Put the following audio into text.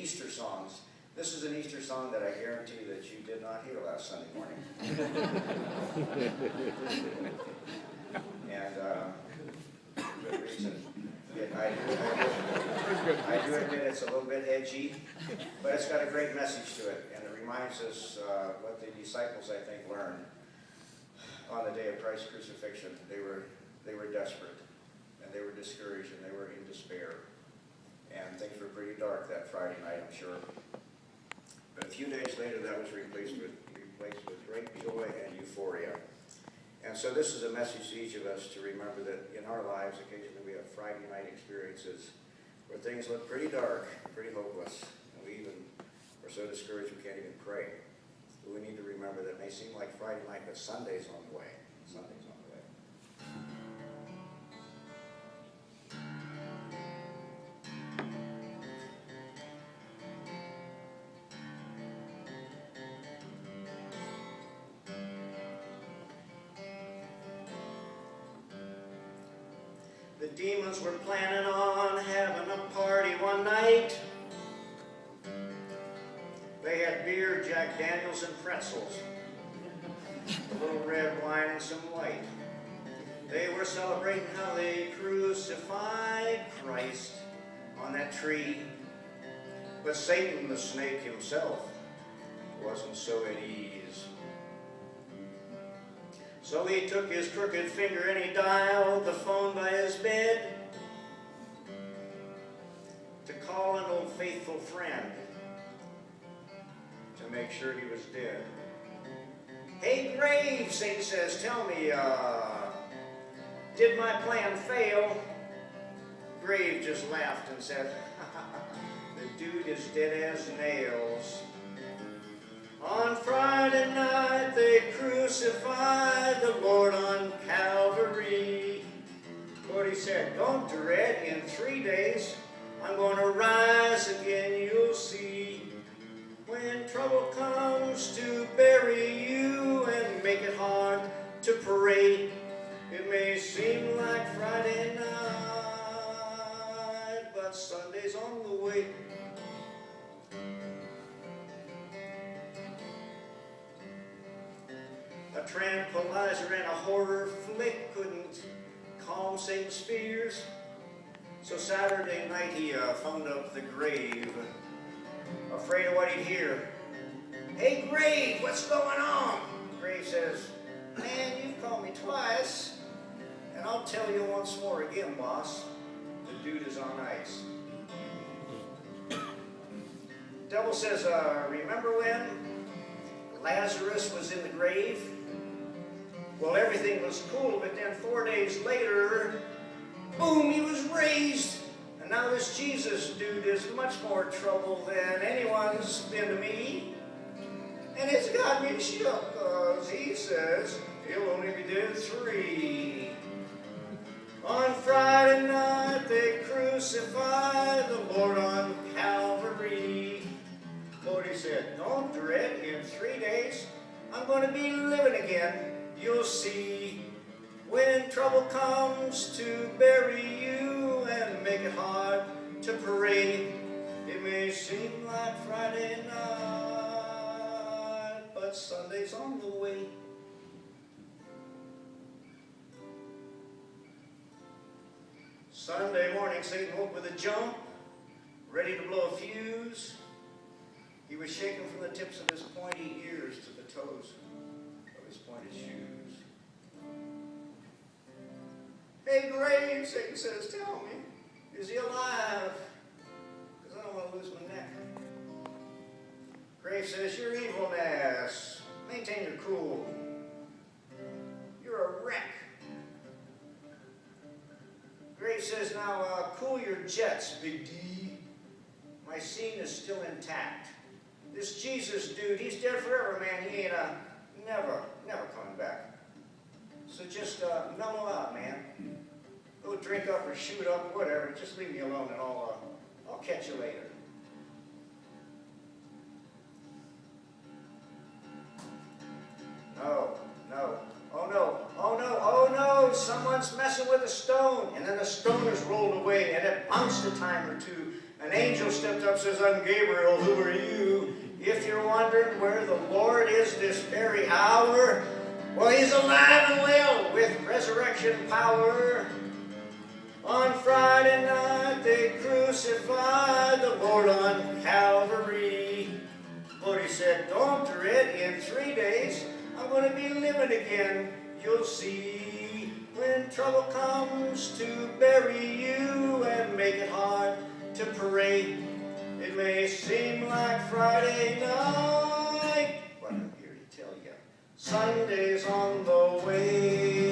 Easter songs. This is an Easter song that I guarantee that you did not hear last Sunday morning. And good reason. I do admit it's a little bit edgy, but it's got a great message to it, and it reminds us what the disciples, I think, learned on the day of Christ's crucifixion. They were desperate, and they were discouraged, and they were in despair. And things were pretty dark that Friday night, I'm sure. But a few days later, that was replaced with great joy and euphoria. And so this is a message to each of us to remember that in our lives, occasionally we have Friday night experiences where things look pretty dark, pretty hopeless, and we even are so discouraged we can't even pray. But we need to remember that it may seem like Friday night, but Sunday's on the way. Sunday's on the way. The demons were planning on having a party one night. They had beer, Jack Daniels, and pretzels, a little red wine and some white. They were celebrating how they crucified Christ on that tree. But Satan, the snake himself, wasn't so at ease. So he took his crooked finger and he dialed the phone by his bed to call an old faithful friend to make sure he was dead. Hey, Grave, Satan says, tell me, did my plan fail? Grave just laughed and said, the dude is dead as nails. On Friday night they crucified the Lord on Calvary. Lord, he said, don't dread, in 3 days I'm going to rise again, you'll see. When trouble comes to bury you and make it hard to pray, it may seem like Friday night, but Sunday's on the way. A tranquilizer and a horror flick couldn't calm Satan's fears. So Saturday night he phoned up the Grave, afraid of what he'd hear. Hey, Grave, what's going on? Grave says, man, you've called me twice, and I'll tell you once more again, boss. The dude is on ice. Devil says, remember when Lazarus was in the grave? Well, everything was cool, but then 4 days later, boom, he was raised. And now this Jesus dude is much more trouble than anyone's been to me. And it's got me shook, because he says he'll only be dead 3. On Friday night they crucified the Lord on Calvary. Lord, he said, don't dread, in 3 days I'm going to be living again. You'll see, when trouble comes to bury you and make it hard to pray, it may seem like Friday night, but Sunday's on the way. Sunday morning, Satan woke with a jump, ready to blow a fuse. He was shaken from the tips of his pointy ears to the toes of his pointed shoes. Hey, Grave, Satan says, tell me, is he alive? Because I don't want to lose my neck. Grave says, you're evilness. Maintain your cool. You're a wreck. Grave says, now cool your jets, Big D. My scene is still intact. This Jesus dude, he's dead forever, man. He ain't never coming back. So just mellow out, man. Go drink up or shoot up, whatever. Just leave me alone and I'll catch you later. No. Oh no, someone's messing with a stone. And then the stone is rolled away and it bounced lost a time or two. An angel stepped up, says, I'm Gabriel, who are you? If you're wondering where the Lord is this very hour, well, he's alive and well with resurrection power. On Friday night they crucified the Lord on Calvary. But he said, don't dread, in 3 days I'm going to be living again. You'll see, when trouble comes to bury you and make it hard to pray, it may seem like Friday night, but I'm here to tell you, Sunday's on the way.